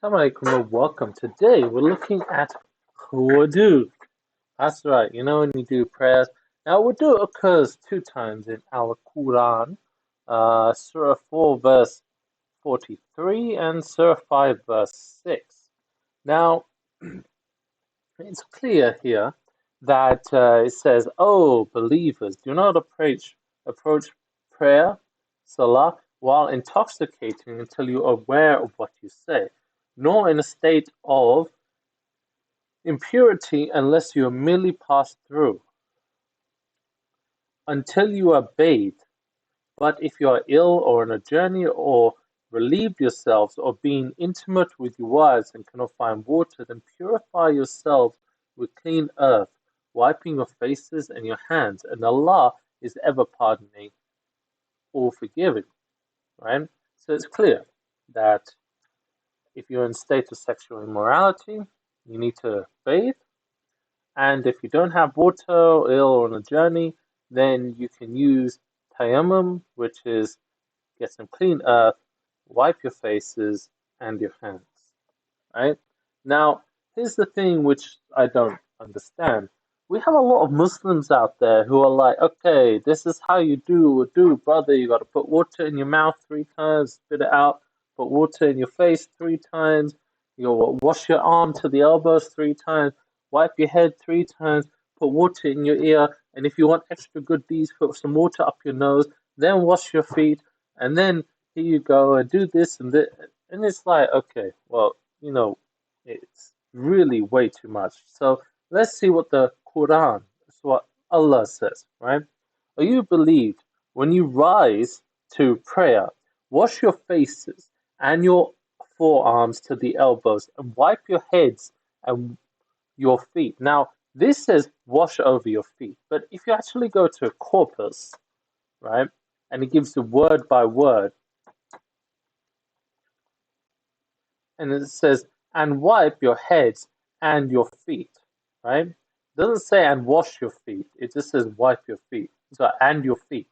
Assalamu alaikum and welcome. Today we're looking at wudu. That's right, when you do prayers. Now, wudu occurs two times in our Quran, Surah 4, verse 43, and Surah 5, verse 6. Now, it's clear here that it says, "Oh, believers, do not approach prayer, salah, while intoxicating until you are aware of what you say, nor in a state of impurity unless you are merely passed through, until you are bathed. But if you are ill or on a journey or relieved yourselves or being intimate with your wives and cannot find water, then purify yourselves with clean earth, wiping your faces and your hands, and Allah is ever pardoning or forgiving." Right? So it's clear that if you're in a state of sexual immorality, you need to bathe. And if you don't have water or ill or on a journey, then you can use tayammum, which is get some clean earth, wipe your faces and your hands. Right? Now, here's the thing which I don't understand. We have a lot of Muslims out there who are like, okay, this is how you do, brother. You got to put water in your mouth 3 times, spit it out, put water in your face 3 times, you wash your arm to the elbows 3 times, wipe your head 3 times, put water in your ear, and if you want extra good deeds, put some water up your nose, then wash your feet, and then here you go and do this and that. And it's like, okay, well, it's really way too much. So let's see what the Quran, what Allah says, right? Are you believed when you rise to prayer, wash your faces and your forearms to the elbows and wipe your heads and your feet. Now, this says wash over your feet, but if you actually go to a corpus, right, and it gives the word by word, and it says, and wipe your heads and your feet, right? It doesn't say and wash your feet. It just says wipe your feet. So and your feet,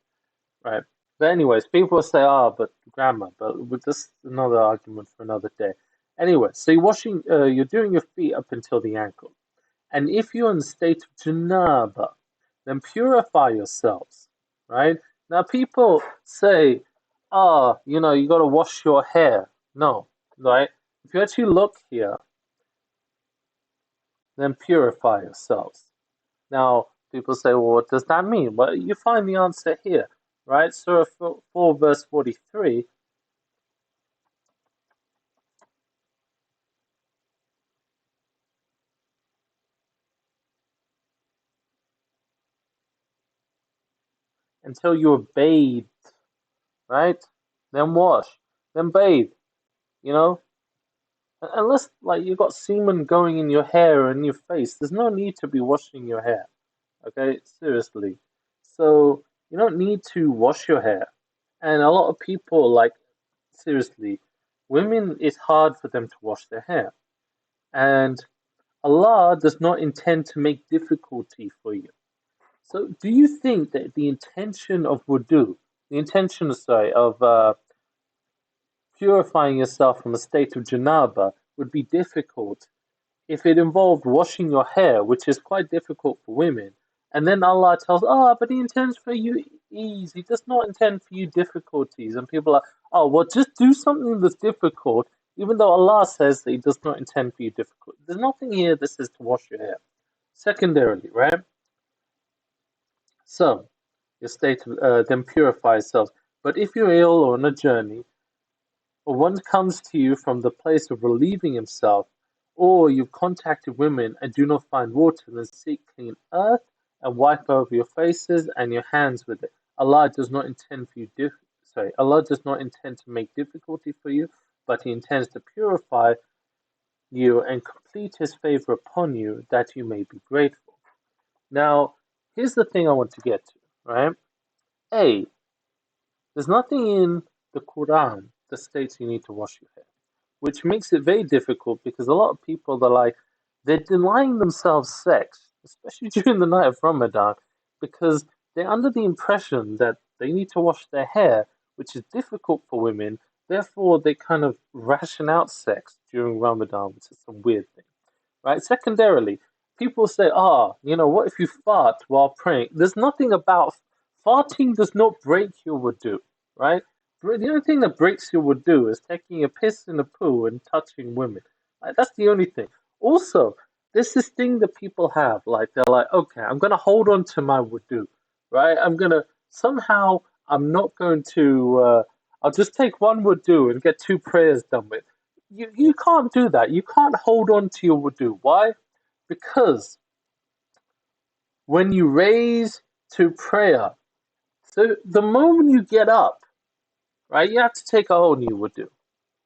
right? But anyways, people say, oh, but grammar, but with this another argument for another day. Anyway, so you're doing your feet up until the ankle. And if you're in the state of janaba, then purify yourselves, right? Now people say, oh, you got to wash your hair. No, right? If you actually look here, then purify yourselves. Now, people say, well, what does that mean? Well, you find the answer here, right? Surah 4, verse 43. Until you are bathed, right? Then wash, then bathe, you know? Unless, like, you got semen going in your hair and your face, there's no need to be washing your hair, okay? Seriously. So, you don't need to wash your hair. And a lot of people, like, seriously, women, it's hard for them to wash their hair. And Allah does not intend to make difficulty for you. So, do you think that the intention of wudu, the intention, sorry, of purifying yourself from a state of janaba would be difficult if it involved washing your hair, which is quite difficult for women? And then Allah tells, oh, but He intends for you ease. He does not intend for you difficulties. And people are, oh, well, just do something that's difficult, even though Allah says that He does not intend for you difficult. There's nothing here that says to wash your hair. Secondarily, right? So, your state then purify yourself. But if you're ill or on a journey, or one comes to you from the place of relieving himself, or you've contacted women and do not find water, then seek clean earth and wipe over your faces and your hands with it. Allah does not intend for you Allah does not intend to make difficulty for you, but He intends to purify you and complete His favor upon you, that you may be grateful. Now, here's the thing I want to get to, right? A, there's nothing in the Quran that states you need to wash your hair, which makes it very difficult because a lot of people they're denying themselves sex, especially during the night of Ramadan, because they're under the impression that they need to wash their hair, which is difficult for women. therefore they kind of ration out sex during Ramadan, which is some weird thing, right? Secondarily, people say, what if you fart while praying? There's nothing about farting does not break your wudu, right? The only thing that breaks your wudu is taking a piss in a poo and touching women. Like, that's the only thing. Also, there's this thing that people have, like they're like, okay, I'm gonna hold on to my wudu, right? I'm not going to. I'll just take one wudu and get two prayers done with. You can't do that. You can't hold on to your wudu. Why? Because when you raise to prayer, so the moment you get up, right, you have to take a whole new wudu,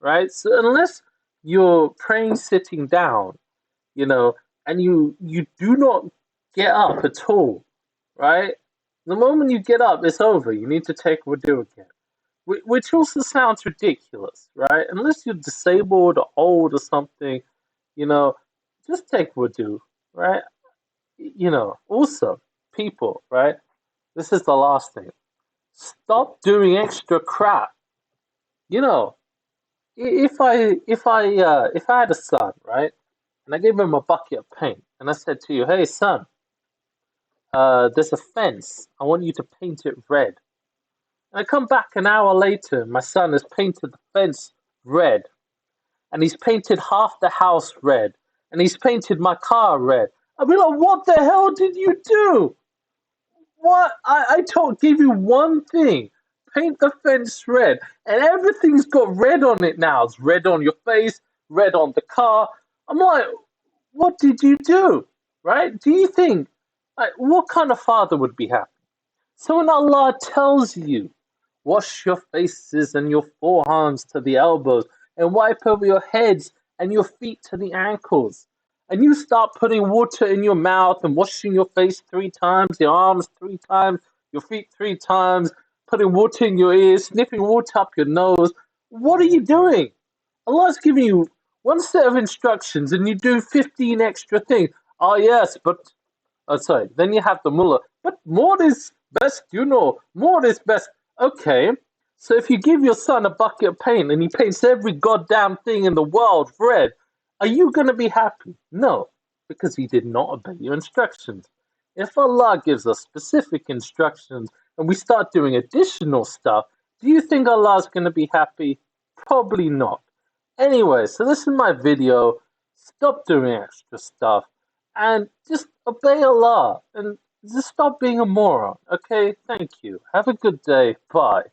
right? So unless you're praying sitting down, you know, and you do not get up at all, right? The moment you get up, it's over. You need to take wudu again, which also sounds ridiculous, right? Unless you're disabled or old or something, you know, just take wudu, right? Also, people, right? This is the last thing. Stop doing extra crap. You know, if I had a son, right, and I gave him a bucket of paint, and I said to you, hey son, there's a fence. I want you to paint it red. And I come back an hour later, my son has painted the fence red, and he's painted half the house red, and he's painted my car red. I'd be like, what the hell did you do? What? I gave you one thing. Paint the fence red. And everything's got red on it now. It's red on your face, red on the car. I'm like, what did you do? Right? Do you think, like, what kind of father would be happy? So when Allah tells you, wash your faces and your forearms to the elbows, and wipe over your heads and your feet to the ankles, and you start putting water in your mouth and washing your face 3 times, your arms 3 times, your feet 3 times, putting water in your ears, sniffing water up your nose, what are you doing? Allah's giving you one set of instructions and you do 15 extra things. Oh, yes, but sorry. Then you have the mullah. But more is best, more is best. Okay. So if you give your son a bucket of paint and he paints every goddamn thing in the world red, are you going to be happy? No, because he did not obey your instructions. If Allah gives us specific instructions and we start doing additional stuff, do you think Allah's going to be happy? Probably not. Anyway, so this is my video. Stop doing extra stuff and just obey Allah and just stop being a moron. Okay, thank you. Have a good day. Bye.